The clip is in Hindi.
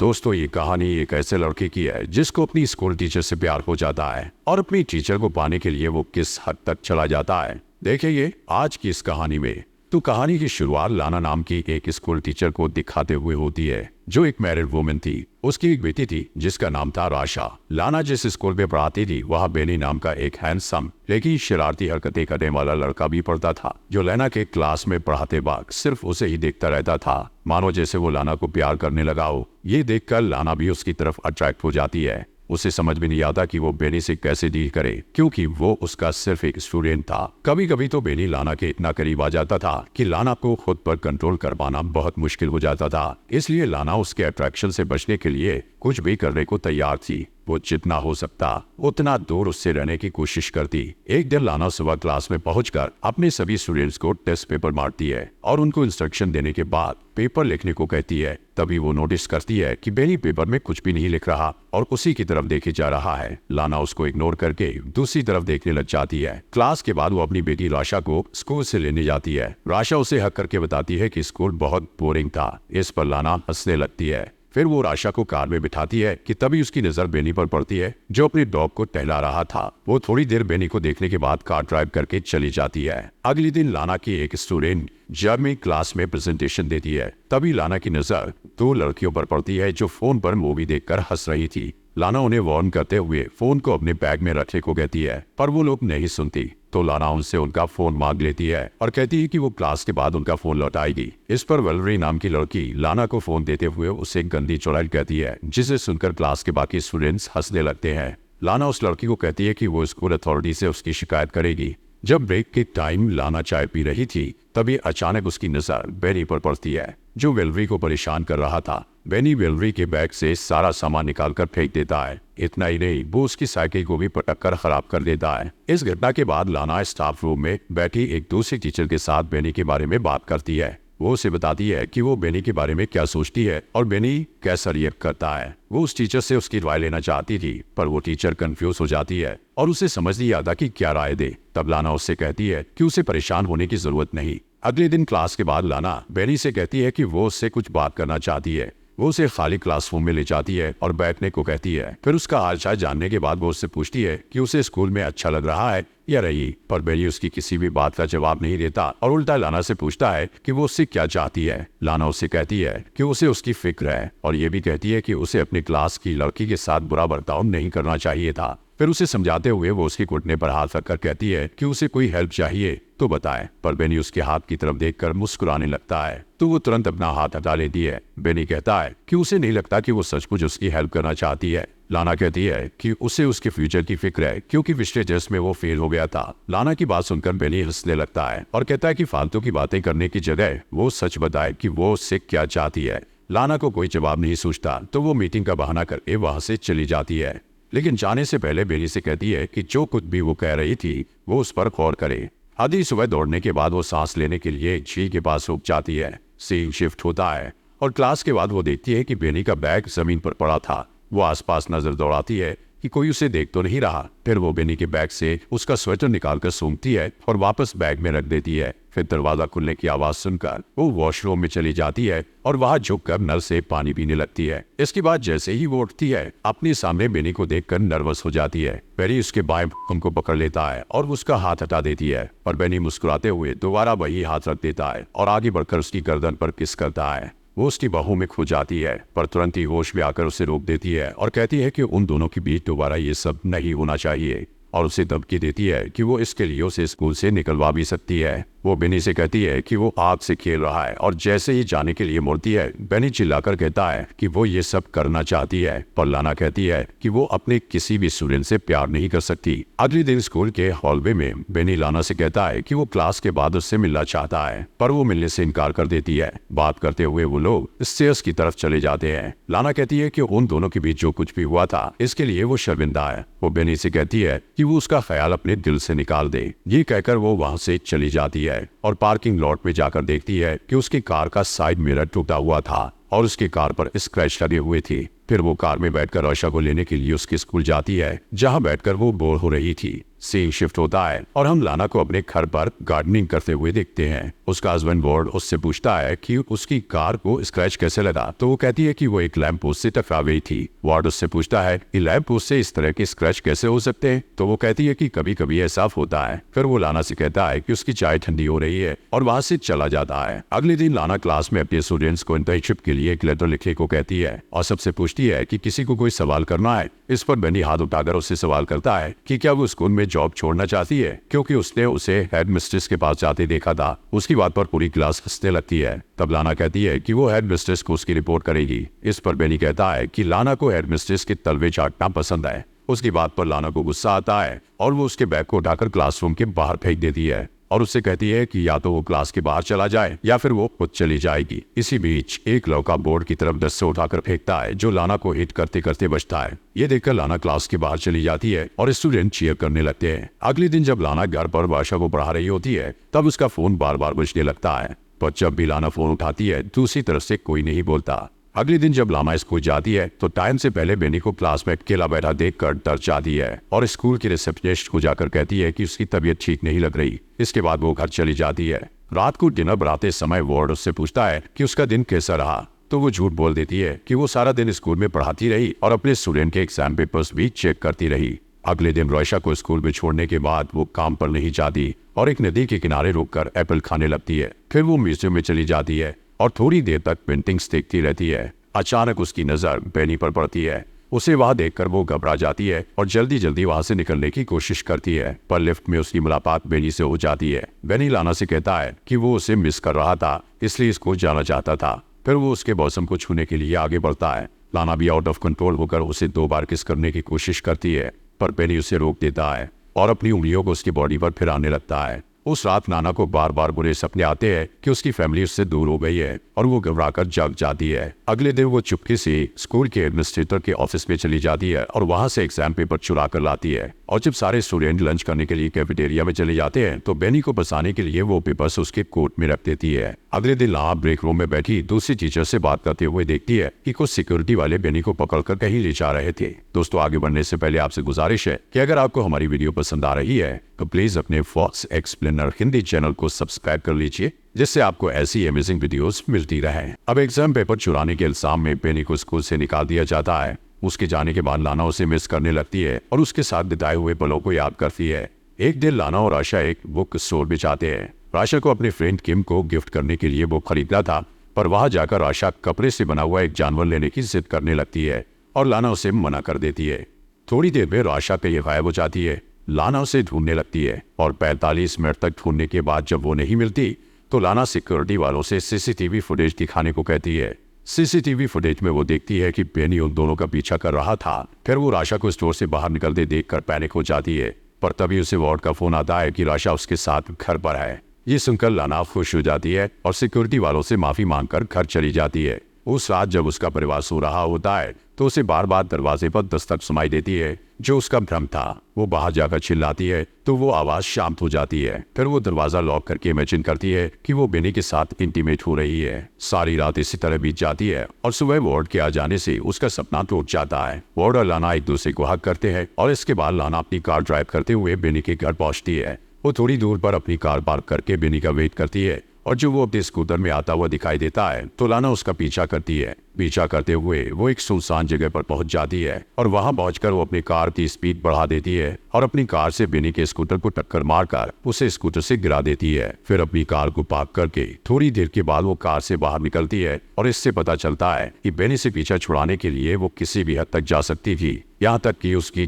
दोस्तों, ये कहानी एक ऐसे लड़के की है जिसको अपनी स्कूल टीचर से प्यार हो जाता है और अपनी टीचर को पाने के लिए वो किस हद तक चला जाता है, देखिए आज की इस कहानी में। तो कहानी की शुरुआत लाना नाम की एक स्कूल टीचर को दिखाते हुए होती है, जो एक मैरिड वुमन थी। उसकी एक बेटी थी जिसका नाम था राशा। लाना जिस स्कूल में पढ़ाती थी वहाँ बेनी नाम का एक हैंडसम लेकिन शरारती हरकतें करने वाला लड़का भी पढ़ता था, जो लाना के क्लास में पढ़ाते वक्त सिर्फ उसे ही देखता रहता था, मानो जैसे वो लाना को प्यार करने लगा हो। ये देखकर लाना भी उसकी तरफ अट्रैक्ट हो जाती है। उसे समझ में नहीं आता कि वो बेनी से कैसे डील करे, क्योंकि वो उसका सिर्फ एक स्टूडेंट था। कभी कभी तो बेनी लाना के इतना करीब आ जाता था कि लाना को खुद पर कंट्रोल कर पाना बहुत मुश्किल हो जाता था। इसलिए लाना उसके अट्रैक्शन से बचने के लिए कुछ भी करने को तैयार थी। वो जितना हो सकता उतना दूर उससे रहने की कोशिश करती। एक दिन लाना सुबह क्लास में पहुंचकर अपने सभी स्टूडेंट्स को टेस्ट पेपर मारती है और उनको इंस्ट्रक्शन देने के बाद पेपर लिखने को कहती है। तभी वो नोटिस करती है कि बेनी पेपर में कुछ भी नहीं लिख रहा और उसी की तरफ देखे जा रहा है। लाना उसको इग्नोर करके दूसरी तरफ देखने लग जाती है। क्लास के बाद वो अपनी बेटी राशा को स्कूल से लेने जाती है। राशा उसे हक करके बताती है कि स्कूल बहुत बोरिंग था। इस पर लाना हंसने लगती है। फिर वो राशा को कार में बिठाती है कि तभी उसकी नजर बेनी पर पड़ती है, जो अपने डॉग को टहला रहा था। वो थोड़ी देर बेनी को देखने के बाद कार ड्राइव करके चली जाती है। अगले दिन लाना की एक स्टूडेंट जर्मनी क्लास में प्रेजेंटेशन देती है। तभी लाना की नजर दो लड़कियों पर पड़ती है जो फोन पर मूवी देखकर हंस रही थी। लाना उन्हें वार्न करते हुए फोन को अपने बैग में रखने को कहती है, पर वो लोग नहीं सुनती। तो लाना उनसे उनका फोन मांग लेती है और कहती है कि वो क्लास के बाद उनका फोन लौटाएगी। इस पर वेलरी नाम की लड़की लाना को फोन देते हुए उसे गंदी चुड़ैल कहती है, जिसे सुनकर क्लास के बाकी स्टूडेंट्स हंसने लगते हैं। लाना उस लड़की को कहती है कि वो स्कूल अथॉरिटी से उसकी शिकायत करेगी। जब ब्रेक के टाइम लाना चाय पी रही थी, तभी अचानक उसकी नजर बेनी पर पड़ती है, जो वेलरी को परेशान कर रहा था। बेनी वेलरी के बैग से सारा सामान निकालकर फेंक देता है। इतना ही नहीं, वो उसकी साइकिल को भी पटक कर खराब कर देता है। इस घटना के बाद लाना स्टाफ रूम में बैठी एक दूसरी टीचर के साथ बेनी के बारे में बात करती है। वो उसे बताती है कि वो बेनी के बारे में क्या सोचती है और बेनी कैसा रिएक्ट करता है। वो उस टीचर से उसकी राय लेना चाहती थी, पर वो टीचर कंफ्यूज हो जाती है और उसे समझ नहीं आता कि क्या राय दे। तब लाना उससे कहती है कि उसे परेशान होने की जरूरत नहीं। अगले दिन क्लास के बाद लाना बेनी से कहती है कि वो उससे कुछ बात करना चाहती है। वो उसे खाली क्लासरूम में ले जाती है और बैठने को कहती है। फिर उसका हालचाल जानने के बाद वो उससे पूछती है कि उसे स्कूल में अच्छा लग रहा है या नहीं, पर बेनी उसकी किसी भी बात का जवाब नहीं देता और उल्टा लाना से पूछता है कि वो उससे क्या चाहती है। लाना उससे कहती है कि उसे उसकी फिक्र है और ये भी कहती है कि उसे अपनी क्लास की लड़की के साथ बुरा बर्ताव नहीं करना चाहिए था। फिर उसे समझाते हुए वो उसके घुटने पर हाथ रखकर कहती है कि उसे कोई हेल्प चाहिए तो बताए, पर बेनी उसके हाथ की तरफ देखकर मुस्कुराने लगता है। तो वो तुरंत अपना हाथ हटा लेती है। बेनी कहता है कि उसे नहीं लगता कि वो सचमुच उसकी हेल्प करना चाहती है। लाना कहती है कि उसे उसके फ्यूचर की फिक्र है, क्योंकि पिछले टेस्ट में वो फेल हो गया था। लाना की बात सुनकर बेनी हंसने लगता है और कहता है कि फालतू की बातें करने की जगह वो सच बताए कि वो उससे क्या चाहती है। लाना को कोई जवाब नहीं सूझता, तो वो मीटिंग का बहाना करके वहां से चली जाती है। लेकिन जाने से पहले बेनी से कहती है कि जो कुछ भी वो कह रही थी वो उस पर गौर करे। आधी सुबह दौड़ने के बाद वो सांस लेने के लिए झील के पास रुक जाती है। सीन शिफ्ट होता है और क्लास के बाद वो देखती है कि बेनी का बैग जमीन पर पड़ा था। वो आसपास नजर दौड़ाती है कि कोई उसे देख तो नहीं रहा। फिर वो बेनी के बैग से उसका स्वेटर निकालकर सूंघती है और वापस बैग में रख देती है। फिर दरवाजा खुलने की आवाज सुनकर वो वॉशरूम में चली जाती है और वहां झुककर नल से पानी पीने लगती है। इसके बाद जैसे ही वो उठती है, अपने सामने बेनी को देखकर नर्वस हो जाती है। बेनी उसके बाएं उनको पकड़ लेता है और उसका हाथ हटा देती है, पर बेनी मुस्कुराते हुए दोबारा वही हाथ रख देता है और आगे बढ़कर उसकी गर्दन पर किस करता है। वो उसकी बाहों में खो जाती है, पर तुरंत ही होश में आकर उसे रोक देती है और कहती है कि उन दोनों के बीच दोबारा ये सब नहीं होना चाहिए, और उसे धमकी देती है कि वो इसके लिए उसे स्कूल से निकलवा भी सकती है। वो बेनी से कहती है कि वो आग से खेल रहा है और जैसे ही जाने के लिए मुड़ती है, बेनी चिल्लाकर कहता है कि वो ये सब करना चाहती है, पर लाना कहती है कि वो अपने किसी भी स्टूडेंट से प्यार नहीं कर सकती। अगले दिन स्कूल के हॉलवे में बेनी लाना से कहता है कि वो क्लास के बाद उससे मिलना चाहता है, पर वो मिलने से इनकार कर देती है। बात करते हुए वो लोग स्टेयर्स की तरफ चले जाते हैं। लाना कहती है कि उन दोनों के बीच जो कुछ भी हुआ था इसके लिए वो शर्मिंदा है। वो बेनी से कहती है कि वो उसका ख्याल अपने दिल से निकाल दे। ये कहकर वो वहां से चली जाती है। और पार्किंग लॉट में जाकर देखती है कि उसकी कार का साइड मिरर टूटा हुआ था और उसकी कार पर स्क्रैच लगे हुए थे। फिर वो कार में बैठकर आशा को लेने के लिए उसके स्कूल जाती है, जहां बैठकर वो बोर हो रही थी। सीन शिफ्ट होता है और हम लाना को अपने घर पर गार्डनिंग करते हुए देखते हैं। उसका हस्बैंड वार्ड उससे पूछता है कि उसकी कार को स्क्रैच कैसे लगा, तो वो कहती है कि वो एक लैंप पोस्ट से टकरा गई थी। वार्ड उससे पूछता है कि लैंप पोस्ट से इस तरह के स्क्रैच कैसे हो सकते हैं, तो वो कहती है कि कभी कभी ऐसा होता है। फिर वो लाना से कहता है कि उसकी चाय ठंडी हो रही है और वहां से चला जाता है। अगले दिन लाना क्लास में अपने स्टूडेंट्स को इंटर्नशिप के लिए एक लेटर लिखने को कहती है और सबसे पूछती है कि किसी को कोई सवाल करना है। इस पर बेनी हाथ उठाकर उससे सवाल करता है कि क्या वो स्कूल में जॉब छोड़ना चाहती है, क्योंकि उसने उसे हेड मिस्ट्रेस के पास जाते देखा था। उसकी बात पर पूरी क्लास हंसने लगती है। तब लाना कहती है कि वो हेड मिस्ट्रेस को उसकी रिपोर्ट करेगी। इस पर बेनी कहता है कि लाना को हेड मिस्ट्रेस के तलवे चाटना पसंद है। उसकी बात पर लाना को गुस्सा आता है और वो उसके बैग को उठाकर क्लासरूम के बाहर फेंक देती है और उससे कहती है कि या तो वो क्लास के बाहर चला जाए या फिर वो खुद चली जाएगी। इसी बीच एक लड़का बोर्ड की तरफ डस्टर उठाकर फेंकता है, जो लाना को हिट करते करते बचता है। ये देखकर लाना क्लास के बाहर चली जाती है और स्टूडेंट चीयर करने लगते हैं। अगले दिन जब लाना घर पर आशा को पढ़ा रही होती है, तब उसका फोन बार बार बजने लगता है, पर जब भी लाना फोन उठाती है दूसरी तरफ से कोई नहीं बोलता। अगले दिन जब लाना स्कूल जाती है तो टाइम से पहले बेनी को क्लास में अकेला बैठा देखकर डर जाती है और स्कूल के रिसेप्शनिस्ट को जाकर कहती है कि उसकी तबीयत ठीक नहीं लग रही। इसके बाद वो घर चली जाती है। रात को डिनर बनाते समय वार्ड उससे पूछता है कि उसका दिन कैसा रहा, तो वो झूठ बोल देती है कि वो सारा दिन स्कूल में पढ़ाती रही और अपने स्टूडेंट के एग्जाम पेपर्स भी चेक करती रही। अगले दिन रोशा को स्कूल में छोड़ने के बाद वो काम पर नहीं जाती और एक नदी के किनारे रुककर एप्पल खाने लगती है। फिर वो म्यूजियम में चली जाती है और थोड़ी देर तक पेंटिंग्स देखती रहती है। अचानक उसकी नजर बेनी पर पड़ती है। उसे वहां देखकर वो घबरा जाती है और जल्दी जल्दी वहां से निकलने की कोशिश करती है, पर लिफ्ट में उसकी मुलाकात बेनी से हो जाती है। बेनी लाना से कहता है कि वो उसे मिस कर रहा था, इसलिए स्कूल जाना चाहता था। फिर वो उसके बॉसम को छूने के लिए आगे बढ़ता है। लाना भी आउट ऑफ कंट्रोल होकर उसे 2 बार किस करने की कोशिश करती है, पर बेनी उसे रोक देता है और अपनी उंगलियों को उसकी बॉडी पर फिराने लगता है। उस रात नाना को बार बार बुरे सपने आते हैं कि उसकी फैमिली उससे दूर हो गई है और वो घबराकर जाग जाती है। अगले दिन वो चुपके से स्कूल के एडमिनिस्ट्रेटर के ऑफिस में चली जाती है और वहां से एग्जाम पेपर चुरा कर लाती है। और जब सारे स्टूडेंट लंच करने के लिए कैफेटेरिया में चले जाते हैं तो बेनी को बचाने के लिए वो पेपर्स उसके कोट में रख देती है। अगले दिन लाना ब्रेक रूम में बैठी दूसरी टीचर से बात करते हुए देखती है कि कुछ सिक्योरिटी वाले बेनी को पकड़कर कहीं ले जा रहे थे। दोस्तों, आगे बढ़ने से पहले आपसे गुजारिश है कि अगर आपको हमारी वीडियो पसंद आ रही है तो प्लीज अपने फॉक्स एक्सप्लेनर हिंदी चैनल को सब्सक्राइब कर लीजिए, जिससे आपको ऐसी अमेजिंग वीडियोस मिलती रहे। अब एग्जाम पेपर चुराने के इल्जाम में बेनी को स्कूल से निकाल दिया जाता है। उसके जाने के बाद लाना उसे मिस करने लगती है और उसके साथ बिताए हुए पलों को याद करती है। एक दिन लाना और आशा एक बुक स्टोर में जाते हैं। आशा को अपने फ्रेंड किम को गिफ्ट करने के लिए बुक खरीदना था, पर वहां जाकर आशा कपड़े से बना हुआ एक जानवर लेने की जिद करने लगती है और लाना उसे मना कर देती है। थोड़ी देर में आशा कहीं गायब हो जाती है। लाना उसे ढूंढने लगती है और 45 मिनट तक ढूंढने के बाद जब वो नहीं मिलती तो लाना सिक्योरिटी वालों से सीसीटीवी फुटेज दिखाने को कहती है। सीसीटीवी फुटेज में वो देखती है कि बेनी उन दोनों का पीछा कर रहा था। फिर वो राशा को स्टोर से बाहर निकलते देखकर पैनिक हो जाती है, पर तभी उसे वार्ड का फोन आता है कि राशा उसके साथ घर पर है। ये सुनकर लाना खुश हो जाती है और सिक्योरिटी वालों से माफी मांगकर घर चली जाती है। उस रात जब उसका परिवार सो रहा होता है तो उसे बार बार दरवाजे पर दस्तक सुनाई देती है, जो उसका भ्रम था। वो बाहर जाकर चिल्लाती है तो वो आवाज शांत हो जाती है। फिर वो दरवाजा लॉक करके इमेजिन करती है कि वो बेनी के साथ इंटीमेट हो रही है। सारी रात इसी तरह बीत जाती है और सुबह वार्ड के आ जाने से उसका सपना टूट जाता है। वार्ड और लाना एक दूसरे को हक करते हैं और इसके बाद लाना अपनी कार ड्राइव करते हुए बेनी के घर पहुंचती है। वो थोड़ी दूर पर अपनी कार पार्क करके बेनी का वेट करती है और जो वो अपने स्कूटर में आता हुआ दिखाई देता है तो लाना उसका पीछा करती है। पीछा करते हुए वो एक सुनसान जगह पर पहुंच जाती है और वहां पहुंचकर वो अपनी कार की स्पीड बढ़ा देती है और अपनी कार से बेनी के स्कूटर को टक्कर मारकर उसे स्कूटर से गिरा देती है। फिर अपनी कार को पार्क करके थोड़ी देर के बाद वो कार से बाहर निकलती है और इससे पता चलता है कि बेनी से पीछा छुड़ाने के लिए वो किसी भी हद तक जा सकती थी, यहाँ तक कि उसकी